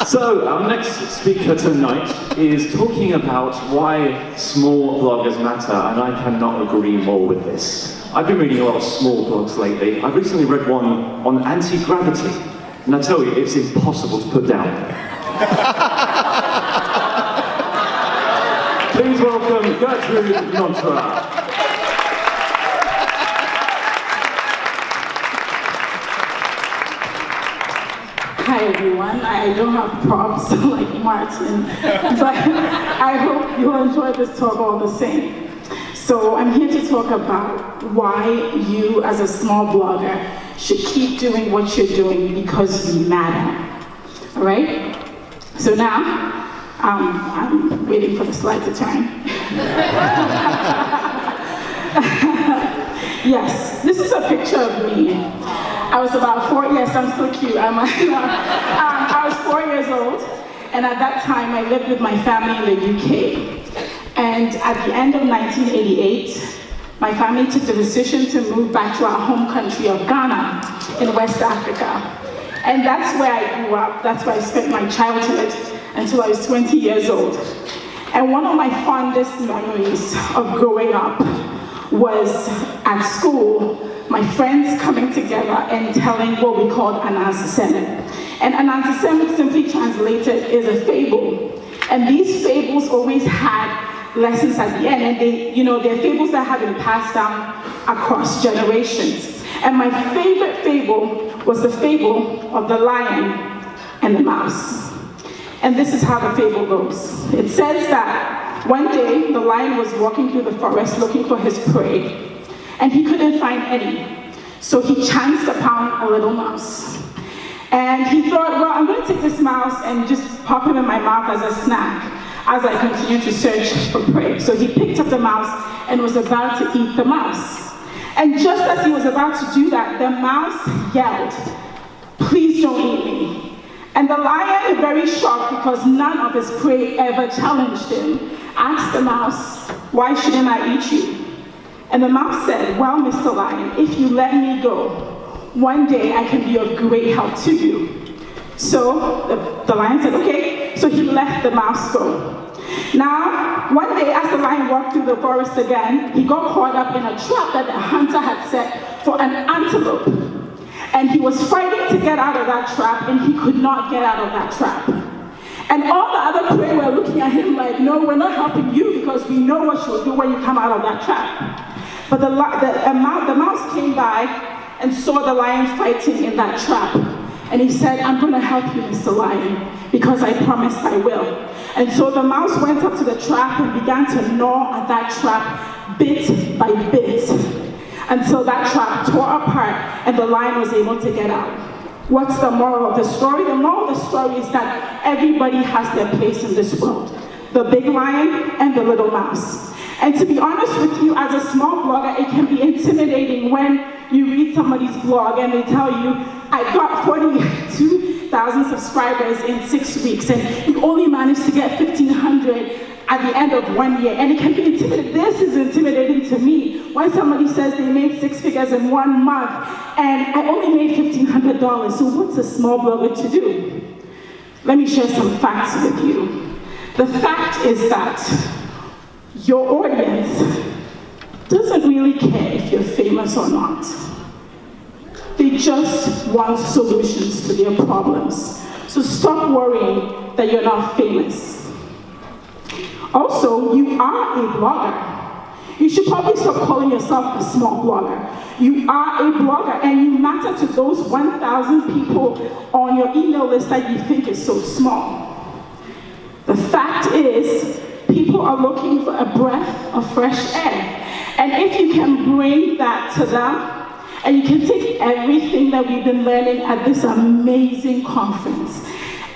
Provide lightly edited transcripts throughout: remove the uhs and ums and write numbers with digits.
So, our next speaker tonight is talking about why small bloggers matter, and I cannot agree more with this. I've been reading a lot of small blogs lately. I've recently read one on anti-gravity, and I tell you, it's impossible to put down. Please welcome Gertrude Nonterah. Hi everyone, I don't have props like Martin, but I hope you'll enjoy this talk all the same. So I'm here to talk about why you as a small blogger should keep doing what you're doing because you matter, all right? So now, I'm waiting for the slide to turn. Yes, this is a picture of me. I was about 4, yes, I'm so cute. I was 4 years old, and at that time I lived with my family in the UK. And at the end of 1988, my family took the decision to move back to our home country of Ghana in West Africa. And that's where I grew up, that's where I spent my childhood until I was 20 years old. And one of my fondest memories of growing up was at school, my friends coming together and telling what we called Anansesem. And Anansesem, simply translated, is a fable. And these fables always had lessons at the end, and they're fables that have been passed down across generations. And my favorite fable was the fable of the lion and the mouse. And this is how the fable goes. It says that one day the lion was walking through the forest looking for his prey, and he couldn't find any. So he chanced upon a little mouse. And he thought, well, I'm going to take this mouse and just pop him in my mouth as a snack as I continue to search for prey. So he picked up the mouse and was about to eat the mouse. And just as he was about to do that, the mouse yelled, "Please don't eat me." And the lion, very shocked because none of his prey ever challenged him, asked the mouse, "Why shouldn't I eat you?" And the mouse said, "Well, Mr. Lion, if you let me go, one day I can be of great help to you." So the lion said, okay, so he let the mouse go. Now, one day as the lion walked through the forest again, he got caught up in a trap that the hunter had set for an antelope. And he was fighting to get out of that trap, and he could not get out of that trap. And all the other prey were looking at him like, no, we're not helping you because we know what you'll do when you come out of that trap. But the mouse came by and saw the lion fighting in that trap. And he said, "I'm going to help you, Mr. Lion, because I promised I will." And so the mouse went up to the trap and began to gnaw at that trap bit by bit until that trap tore apart and the lion was able to get out. What's the moral of the story? The moral of the story is that everybody has their place in this world. The big lion and the little mouse. And to be honest with you, as a small blogger, it can be intimidating when you read somebody's blog and they tell you, I got 42,000 subscribers in 6 weeks, and you only managed to get 1,500 at the end of 1 year. And it can be intimidating. This is intimidating to me when somebody says they made 6 figures in 1 month, and I only made $1,500. So what's a small blogger to do? Let me share some facts with you. The fact is that your audience doesn't really care if you're famous or not. They just want solutions to their problems. So stop worrying that you're not famous. Also, you are a blogger. You should probably stop calling yourself a small blogger. You are a blogger, and you matter to those 1,000 people on your email list that you think is so small. The fact is, people are looking for a breath of fresh air. And if you can bring that to them, and you can take everything that we've been learning at this amazing conference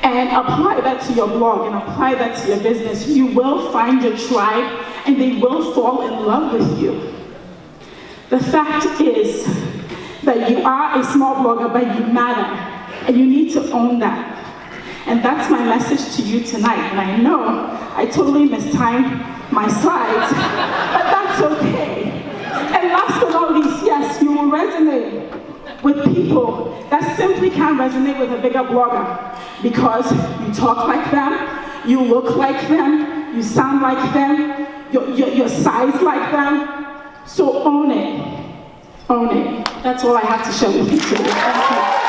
and apply that to your blog and apply that to your business, you will find your tribe and they will fall in love with you. The fact is that you are a small blogger, but you matter, and you need to own that. And that's my message to you tonight. And I know I totally mistimed my slides, but that's okay. And last but not least, yes, you will resonate with people that simply can't resonate with a bigger blogger because you talk like them, you look like them, you sound like them, you're sized like them. So own it. Own it. That's all I have to share with you today. Thank you.